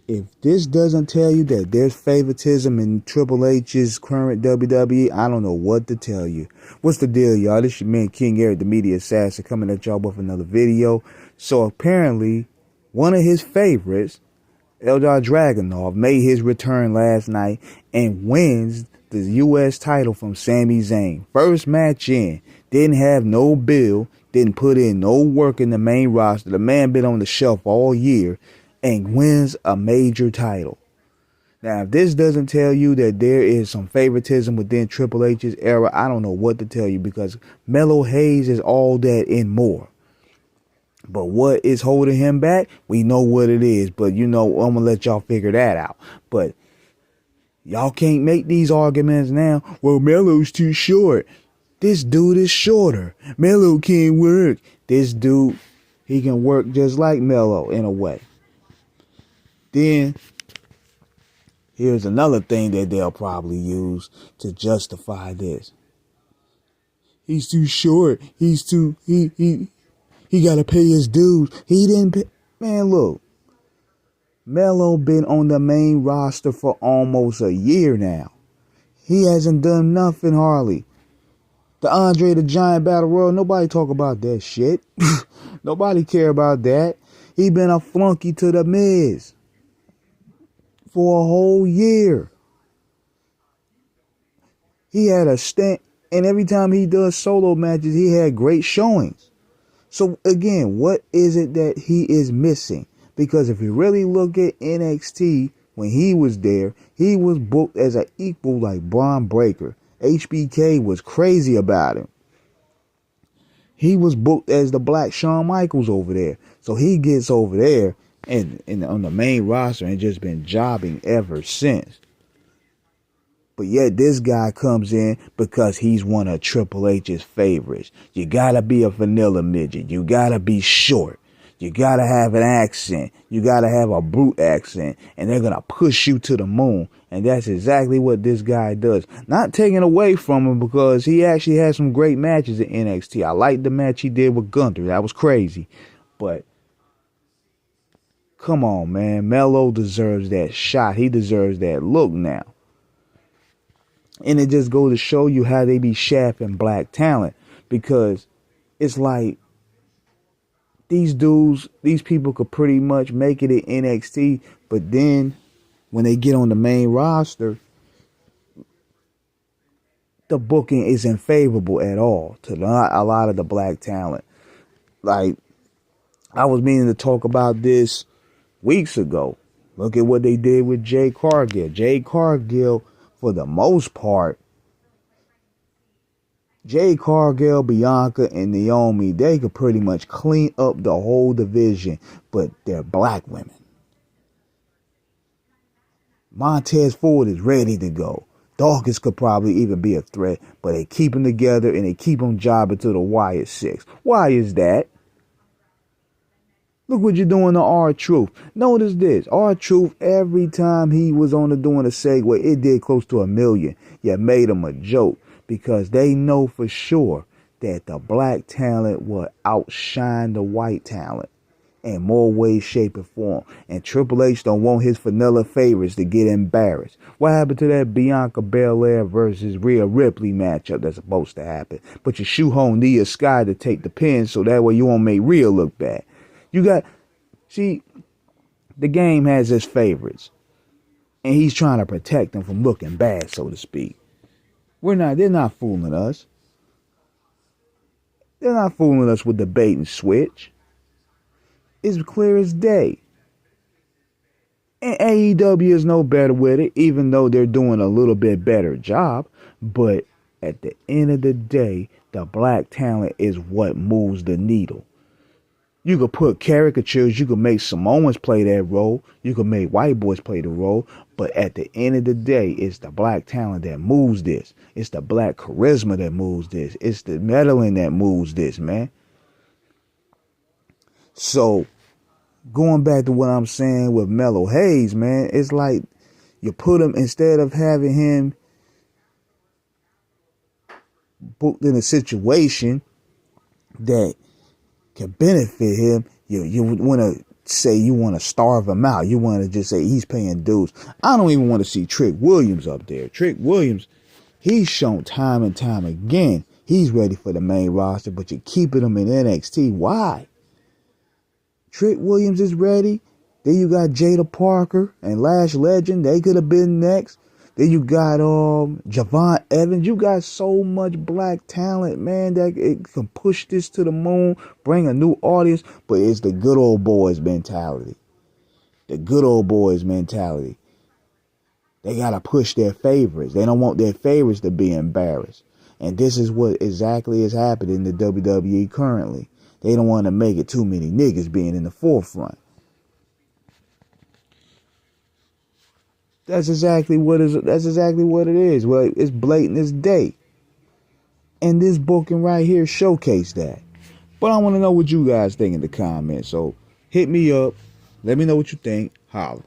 If this doesn't tell you that there's favoritism in Triple H's current WWE, I don't know what to tell you. What's the deal, y'all? This your man King Eric, the media assassin, coming at y'all with another video. So apparently, one of his favorites, Eldar Dragunov, made his return last night and wins the U.S. title from Sami Zayn. First match in, didn't have no bill, didn't put in no work in the main roster. The man been on the shelf all year and wins a major title. Now, if this doesn't tell you that there is some favoritism within Triple H's era, I don't know what to tell you, because Camelo Hayes is all that and more. But what is holding him back? We know what it is, but I'm going to let y'all figure that out. But y'all can't make these arguments now. Well, Melo's too short. This dude is shorter. Melo can't work. This dude, he can work just like Melo in a way. Then, here's another thing that they'll probably use to justify this. He's too short. He got to pay his dues. He didn't pay. Man, look. Melo been on the main roster for almost a year now. He hasn't done nothing hardly. The Andre the Giant Battle Royal, nobody talk about that shit. Nobody care about that. He been a flunky to the Miz for a whole year. He had a stint, and every time he does solo matches, he had great showings. So again, what is it that he is missing? Because if you really look at NXT, when he was there, he was booked as an equal like Braun Breaker. HBK was crazy about him. He was booked as the Black Shawn Michaels over there. So he gets over there and on the main roster and just been jobbing ever since. But yet this guy comes in because he's one of Triple H's favorites. You gotta be a vanilla midget. You gotta be short. You gotta have an accent. You gotta have a brute accent. And they're gonna push you to the moon. And that's exactly what this guy does. Not taking away from him, because he actually had some great matches in NXT. I liked the match he did with Gunther. That was crazy. But come on, man. Melo deserves that shot. He deserves that look now. And it just goes to show you how they be shafting black talent. Because it's like these dudes, these people could pretty much make it in NXT. But then when they get on the main roster, the booking isn't favorable at all to a lot of the black talent. Like, I was meaning to talk about this weeks ago. Look at what they did with Jade Cargill. Jade Cargill, for the most part, Jade Cargill, Bianca, and Naomi, they could pretty much clean up the whole division, but they're black women. Montez Ford is ready to go. Dawkins could probably even be a threat, but they keep them together and they keep them jobbing to the Wyatt Six. Why is that? Look what you're doing to R-Truth. Notice this. R-Truth, every time he was on the doing a segue, it did close to 1 million. You made him a joke, because they know for sure that the black talent will outshine the white talent in more ways, shape, and form. And Triple H don't want his vanilla favorites to get embarrassed. What happened to that Bianca Belair versus Rhea Ripley matchup that's supposed to happen? But you shoehorn Nia Sky to take the pin, so that way you won't make Rhea look bad. See, the game has its favorites, and he's trying to protect them from looking bad, so to speak. They're not fooling us. They're not fooling us with the bait and switch. It's clear as day. And AEW is no better with it, even though they're doing a little bit better job. But at the end of the day, the black talent is what moves the needle. You could put caricatures, you could make Samoans play that role, you could make white boys play the role, but at the end of the day, it's the black talent that moves this. It's the black charisma that moves this. It's the meddling that moves this, man. So, going back to what I'm saying with Camelo Hayes, man, it's like you put him, instead of having him booked in a situation that can benefit him, you would want to say you want to starve him out. You want to just say he's paying dues. I don't even want to see Trick Williams up there. Trick Williams, he's shown time and time again he's ready for the main roster, but you're keeping him in NXT. Why? Trick Williams is ready. Then you got Jada Parker and Lash Legend. They could have been next. Then you got Javon Evans. You got so much black talent, man, that it can push this to the moon, bring a new audience. But it's the good old boys mentality. The good old boys mentality. They got to push their favorites. They don't want their favorites to be embarrassed. And this is what exactly is happening in the WWE currently. They don't want to make it too many niggas being in the forefront. That's exactly what it is. Well, it's blatant as day. And this booking right here showcased that. But I want to know what you guys think in the comments. So hit me up. Let me know what you think. Holla.